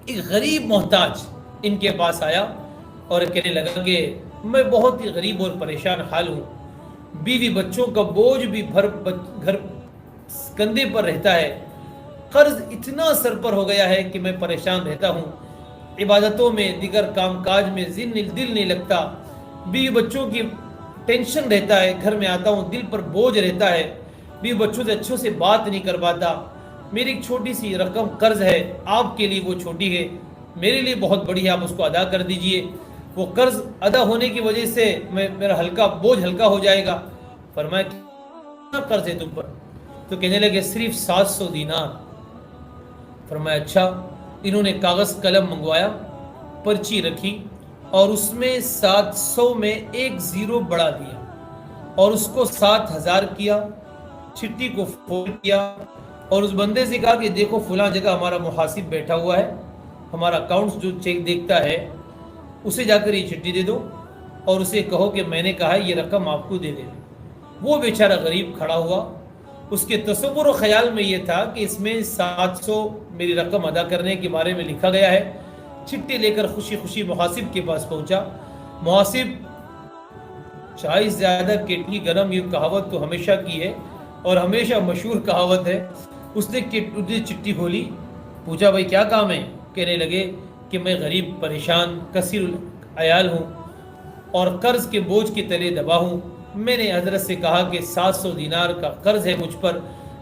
ایک غریب محتاج ان کے پاس آیا اور کہنے لگا کہ میں بہت ہی غریب اور پریشان حال ہوں، بیوی بچوں کا بوجھ بھی گھر کندھے پر رہتا ہے، قرض اتنا سر پر ہو گیا ہے کہ میں پریشان رہتا ہوں، عبادتوں میں دیگر کام کاج میں دل نہیں لگتا، بیوی بچوں کی ٹینشن رہتا ہے، گھر میں آتا ہوں دل پر بوجھ رہتا ہے، بیوی بچوں سے اچھوں سے بات نہیں کر پاتا، میری ایک چھوٹی سی رقم قرض ہے، آپ کے لیے وہ چھوٹی ہے، میرے لیے بہت بڑی ہے، آپ اس کو ادا کر دیجئے، وہ قرض ادا ہونے کی وجہ سے میرا بوجھ ہلکا ہو جائے گا۔ فرمایا کتنا قرض ہے تم پر؟ تو کہنے لگے صرف 700 دینار۔ فرمایا اچھا۔ انہوں نے کاغذ قلم منگوایا، پرچی رکھی اور اس میں 700 میں ایک زیرو بڑھا دیا اور اس کو 7000 کیا، چھٹی کو فولڈ کیا اور اس بندے سے کہا کہ دیکھو فلاں جگہ ہمارا محاسب بیٹھا ہوا ہے، ہمارا اکاؤنٹس جو چیک دیکھتا ہے، اسے جا کر یہ چھٹی دے دو اور اسے کہو کہ میں نے کہا ہے یہ رقم آپ کو دے دے۔ وہ بیچارہ غریب کھڑا ہوا، اس کے تصور و خیال میں یہ تھا کہ اس میں 700 میری رقم ادا کرنے کے بارے میں لکھا گیا ہے۔ چھٹی لے کر خوشی خوشی محاسب کے پاس پہنچا۔ محاسب چائے زیادہ کیٹلی گرم، یہ کہاوت تو ہمیشہ کی ہے اور ہمیشہ مشہور کہاوت ہے۔ اس نے چٹھی کھولی، پوچھا بھائی کیا کام ہے؟ کہنے لگے کہ میں غریب پریشان کثیر العیال ہوں اور قرض کے بوجھ کے تلے دبا ہوں، میں نے حضرت سے کہا کہ 700 دینار کا قرض ہے مجھ پر،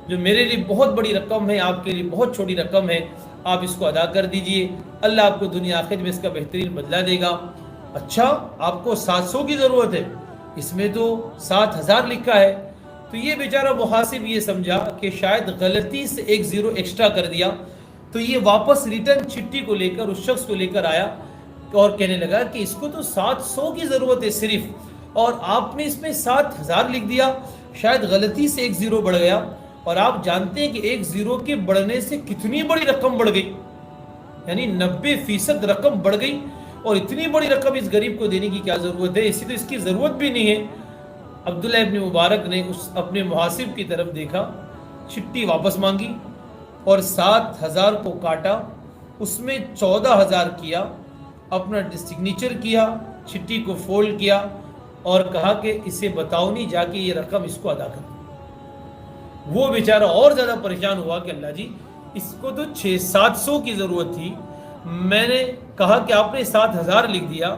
جو میرے لیے بہت بڑی رقم ہے، آپ کے لیے بہت چھوٹی رقم ہے، آپ اس کو ادا کر دیجئے، اللہ آپ کو دنیا آخرت میں اس کا بہترین بدلہ دے گا۔ اچھا آپ کو 700 کی ضرورت ہے، اس میں تو 7000 لکھا ہے۔ تو یہ بیچارہ محاسب یہ سمجھا کہ شاید غلطی سے ایک زیرو ایکسٹرا کر دیا، تو یہ واپس ریٹرن چھٹی کو لے کر اس شخص کو لے کر آیا اور کہنے لگا کہ اس کو تو 700 کی ضرورت ہے صرف، اور آپ نے اس میں 7000 لکھ دیا، شاید غلطی سے ایک زیرو بڑھ گیا، اور آپ جانتے ہیں کہ ایک زیرو کے بڑھنے سے کتنی بڑی رقم بڑھ گئی، یعنی 90% رقم بڑھ گئی، اور اتنی بڑی رقم اس غریب کو دینے کی کیا ضرورت ہے، اسی تو اس کی ضرورت بھی نہیں ہے۔ عبداللہ ابن مبارک نے اپنے محاسب کی طرف دیکھا، چھٹی واپس مانگی اور 7000 کو کاٹا، اس میں 14000 کیا، اپنا سگنیچر کیا، چھٹی کو فولڈ کیا اور کہا کہ اسے بتاؤ نہیں، جا کے یہ رقم اس کو ادا کر۔ وہ بیچارہ اور زیادہ پریشان ہوا کہ اللہ جی اس کو تو 700 کی ضرورت تھی، میں نے کہا کہ آپ نے 7000 لکھ دیا،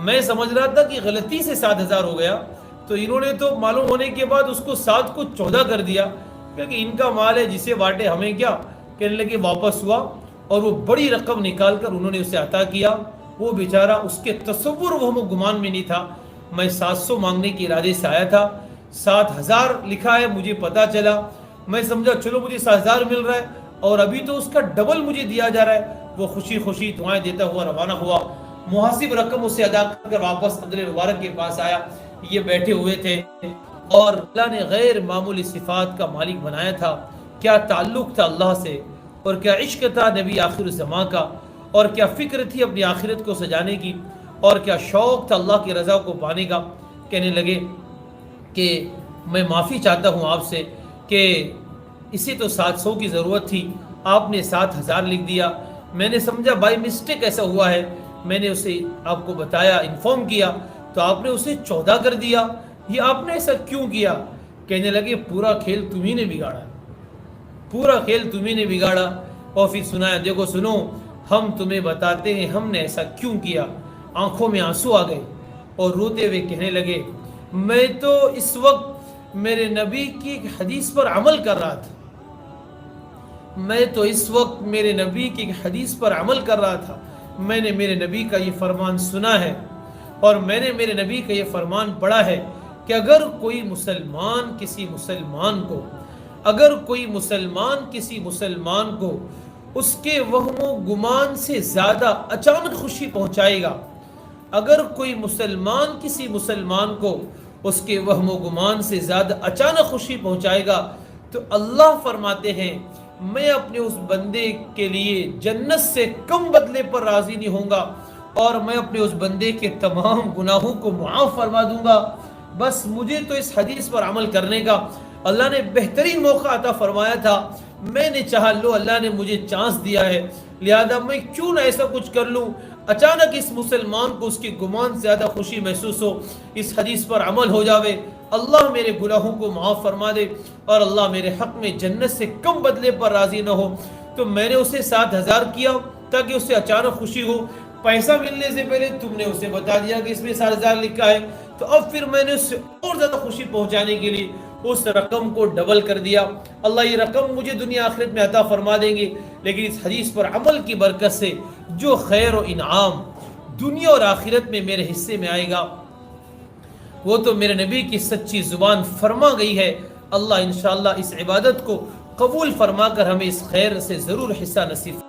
میں سمجھ رہا تھا کہ غلطی سے 7000 ہو گیا، تو انہوں نے تو معلوم ہونے کے بعد اس کو 7 کو 14 کر دیا، کیونکہ ان کا مال ہے جسے بانٹے ہمیں کیا۔ کہنے لگے واپس ہوا اور وہ بڑی رقم نکال کر انہوں نے اسے عطا کیا۔ وہ بیچارہ اس کے تصور وہم و گمان میں نہیں تھا، میں 700 مانگنے کے ارادے سے آیا تھا، 7000 لکھا ہے، مجھے پتا چلا، میں سمجھا چلو مجھے 7000 مل رہا ہے اور ابھی تو اس کا ڈبل مجھے دیا جا رہا ہے۔ وہ خوشی خوشی دعائیں دیتا ہوا روانہ ہوا۔ محاسب رقم اسے ادا کر واپس عبداللہ مبارک کے پاس آیا، یہ بیٹھے ہوئے تھے اور اللہ نے غیر معمولی صفات کا مالک بنایا تھا۔ کیا تعلق تھا اللہ سے، اور کیا عشق تھا نبی آخر الزمان کا، اور کیا فکر تھی اپنی آخرت کو سجانے کی، اور کیا شوق تھا اللہ کی رضا کو پانے کا۔ کہنے لگے کہ میں معافی چاہتا ہوں آپ سے کہ اسے تو 700 کی ضرورت تھی، آپ نے 7000 لکھ دیا، میں نے سمجھا بائی مسٹیک ایسا ہوا ہے، میں نے اسے آپ کو بتایا، انفارم کیا، تو آپ نے اسے 14 کر دیا، یہ آپ نے ایسا کیوں کیا؟ کہنے لگے پورا کھیل تمہیں نے بگاڑا، پورا کھیل تمہیں نے بگاڑا۔ اور پھر سنایا، دیکھو سنو، ہم تمہیں بتاتے ہیں ہم نے ایسا کیوں کیا۔ آنکھوں میں آنسو آ گئے اور روتے ہوئے کہنے لگے میں تو اس وقت میرے نبی کی ایک حدیث پر عمل کر رہا تھا، میں تو اس وقت میرے نبی کی ایک حدیث پر عمل کر رہا تھا، میں نے میرے نبی کا یہ فرمان سنا ہے اور میں نے میرے نبی کا یہ فرمان پڑھا ہے کہ اگر کوئی مسلمان کسی مسلمان کو، اگر کوئی مسلمان کسی مسلمان کو اس کے وہم و گمان سے زیادہ اچانک خوشی پہنچائے گا، اگر کوئی مسلمان کسی مسلمان کو اس کے وہم و گمان سے زیادہ اچانک خوشی پہنچائے گا، تو اللہ فرماتے ہیں میں اپنے اس بندے کے لیے جنت سے کم بدلے پر راضی نہیں ہوں گا، اور میں اپنے اس بندے کے تمام گناہوں کو معاف فرما دوں گا۔ بس مجھے تو اس حدیث پر عمل کرنے کا اللہ نے بہترین موقع عطا فرمایا تھا، میں نے چاہا لو اللہ نے مجھے چانس دیا ہے، لہذا میں کیوں نہ ایسا کچھ کر لوں۔ اچانک اس مسلمان کو اس کے گمان سے زیادہ خوشی محسوس ہو، اس حدیث پر عمل ہو جاوے، اللہ میرے گناہوں کو معاف فرما دے اور اللہ میرے حق میں جنت سے کم بدلے پر راضی نہ ہو، تو میں نے اسے 7,000 کیا تاکہ اسے اچانک خوشی ہو۔ پیسہ ملنے سے پہلے تم نے اسے بتا دیا کہ اس میں 7,000 لکھا ہے، تو اب پھر میں نے اس سے اور زیادہ خوشی پہنچانے کے لیے اس رقم کو ڈبل کر دیا۔ اللہ یہ رقم مجھے دنیا آخرت میں عطا فرما دیں گے، لیکن اس حدیث پر عمل کی برکت سے جو خیر و انعام دنیا اور آخرت میں میرے حصے میں آئے گا وہ تو میرے نبی کی سچی زبان فرما گئی ہے۔ اللہ انشاءاللہ اس عبادت کو قبول فرما کر ہمیں اس خیر سے ضرور حصہ نصیب